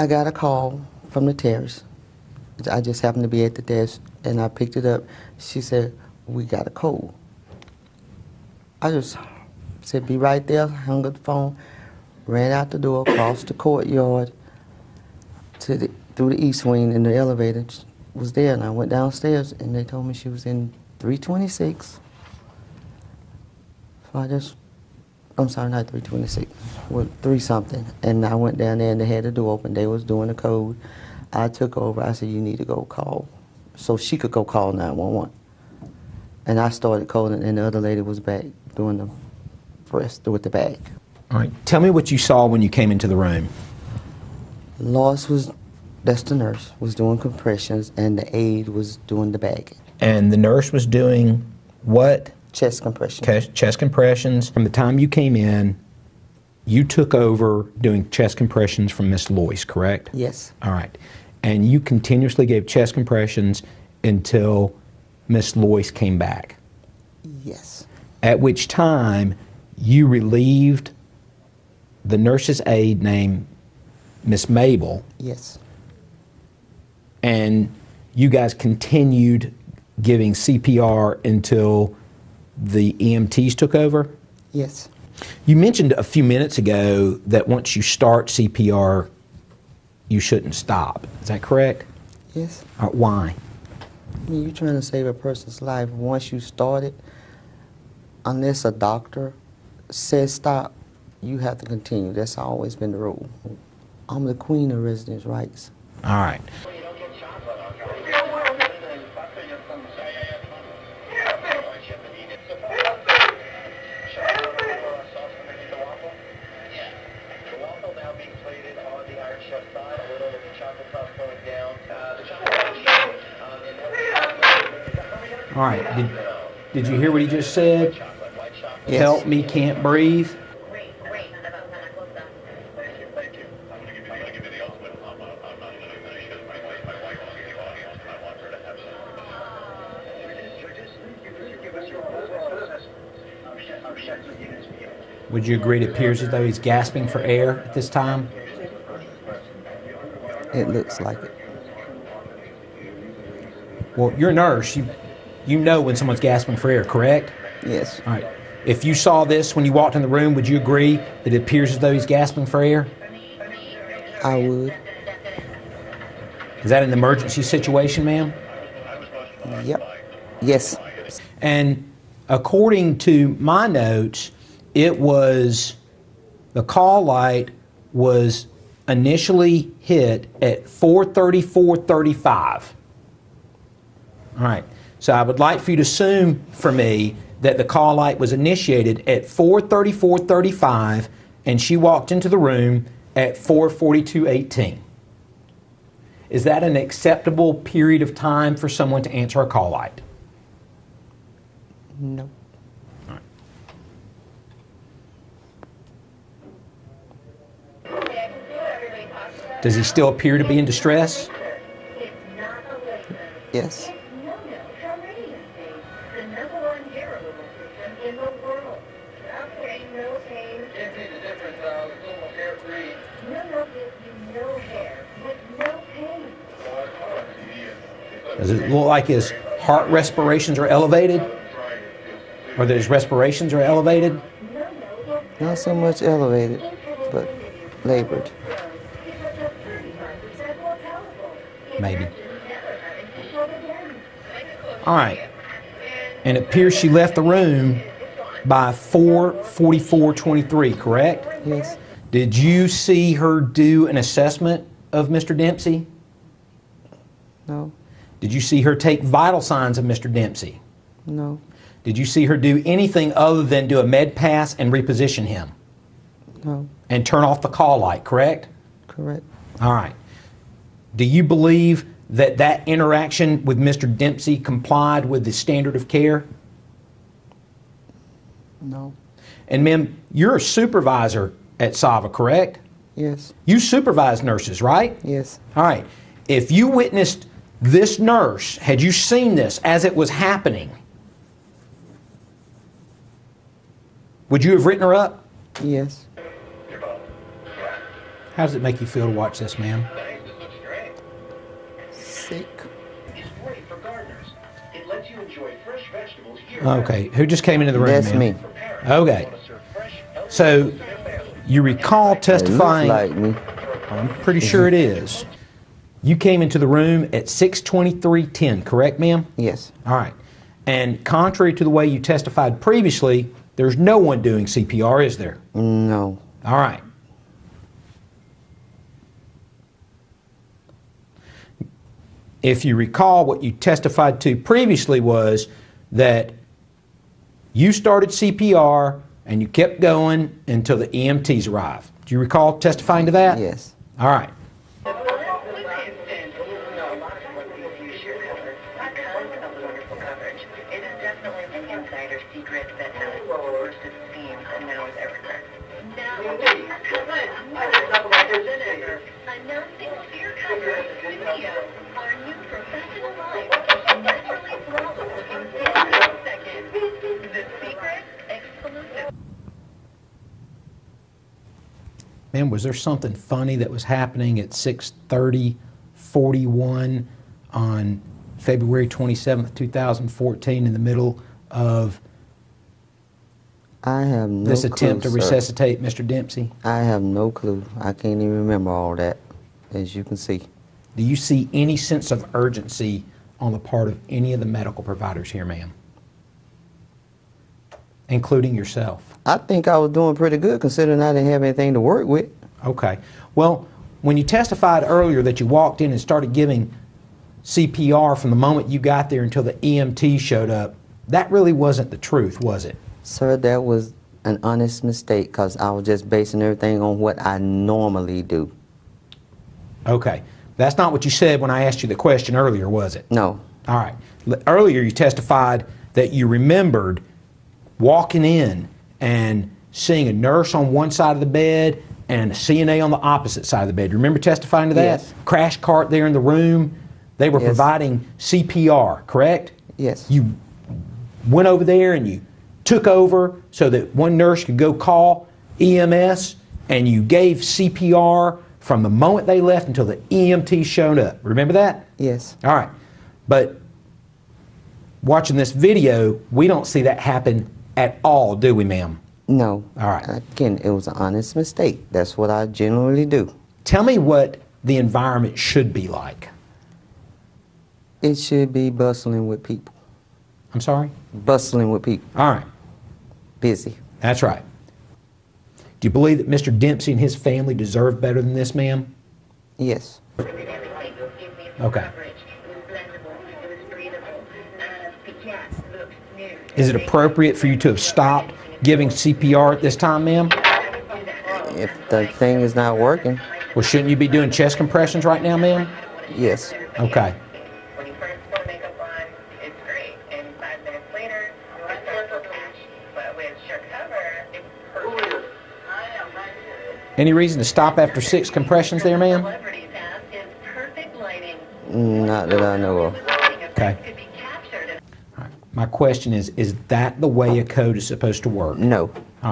I got a call from the terrace. I just happened to be at the desk, and I picked it up. She said, "We got a cold." I just said, "Be right there," hung up the phone, ran out the door, across the courtyard, through the east wing, and the elevator was there, and I went downstairs, and they told me she was in 326. So I'm sorry, not 326, well, 3 something. And I went down there and they had the door open. They was doing the code. I took over. I said, "You need to go call," so she could go call 911. And I started calling, and the other lady was back doing the rest with the bag. All right. Tell me what you saw when you came into the room. Lois that's the nurse, was doing compressions, and the aide was doing the bagging. And the nurse was doing what? Chest compressions. Chest compressions. From the time you came in, you took over doing chest compressions from Miss Lois, correct? Yes. All right. And you continuously gave chest compressions until Miss Lois came back? Yes. At which time you relieved the nurse's aide named Miss Mabel. Yes. And you guys continued giving CPR until the EMTs took over? Yes. You mentioned a few minutes ago that once you start CPR, you shouldn't stop. Is that correct? Yes. Why? I mean, you're trying to save a person's life. Once you start it, unless a doctor says stop, you have to continue. That's always been the rule. I'm the queen of residents' rights. All right. All right. Did you hear what he just said? Yes. Help me, can't breathe. Would you agree it appears as though he's gasping for air at this time? It looks like it. Well, you're a nurse. You know when someone's gasping for air, correct? Yes. All right. If you saw this when you walked in the room, would you agree that it appears as though he's gasping for air? I would. Is that an emergency situation, ma'am? Yep. Yes. And according to my notes, the call light was initially hit at 4:34:35. All right. So I would like for you to assume for me that the call light was initiated at 4:34:35 and she walked into the room at 4:42:18. Is that an acceptable period of time for someone to answer a call light? No. All right. Does he still appear to be in distress? Yes. Does it look like his heart respirations are elevated? Or that his respirations are elevated? Not so much elevated, but labored. Maybe. All right. And it appears she left the room by 4:44:23, correct? Yes. Did you see her do an assessment of Mr. Dempsey? No. Did you see her take vital signs of Mr. Dempsey? No. Did you see her do anything other than do a med pass and reposition him? No. And turn off the call light, correct? Correct. All right. Do you believe that that interaction with Mr. Dempsey complied with the standard of care? No. And ma'am, you're a supervisor at SAVA, correct? Yes. You supervise nurses, right? Yes. All right. If you witnessed this nurse, had you seen this as it was happening, would you have written her up? Yes. How does it make you feel to watch this, ma'am? Sick. Okay, who just came into the room, That's ma'am? me. Okay. So, you recall It looks testifying... like me. I'm pretty sure it is. You came into the room at 6:23:10, correct, ma'am? Yes. All right. And contrary to the way you testified previously, there's no one doing CPR, is there? No. All right. If you recall, what you testified to previously was that you started CPR and you kept going until the EMTs arrived. Do you recall testifying to that? Yes. All right. Man, was there something funny that was happening at 6:30:41 on February 27th, 2014 in the middle of I have no this attempt clue, to sir. resuscitate Mr. Dempsey? I have no clue. I can't even remember all that, as you can see. Do you see any sense of urgency on the part of any of the medical providers here, ma'am? Including yourself? I think I was doing pretty good considering I didn't have anything to work with. Okay. Well, when you testified earlier that you walked in and started giving CPR from the moment you got there until the EMT showed up, that really wasn't the truth, was it? Sir, that was an honest mistake because I was just basing everything on what I normally do. Okay. That's not what you said when I asked you the question earlier, was it? No. All right. Earlier you testified that you remembered walking in and seeing a nurse on one side of the bed and a CNA on the opposite side of the bed. You remember testifying to that? Yes. Crash cart there in the room. They were Yes. providing CPR, correct? Yes. You went over there and you took over so that one nurse could go call EMS, and you gave CPR from the moment they left until the EMT showed up. Remember that? Yes. All right. But watching this video, we don't see that happen at all, do we, ma'am? No. All right. Again, it was an honest mistake. That's what I generally do. Tell me what the environment should be like. It should be bustling with people. I'm sorry? Bustling with people. All right. Busy. That's right. Do you believe that Mr. Dempsey and his family deserve better than this, ma'am? Yes. Okay. Is it appropriate for you to have stopped giving CPR at this time, ma'am? If the thing is not working, Well, shouldn't you be doing chest compressions right now, ma'am? yes. Okay. Any reason to stop after 6 compressions there, ma'am? Not that I know of. Okay. All right. My question is that the way a code is supposed to work? No.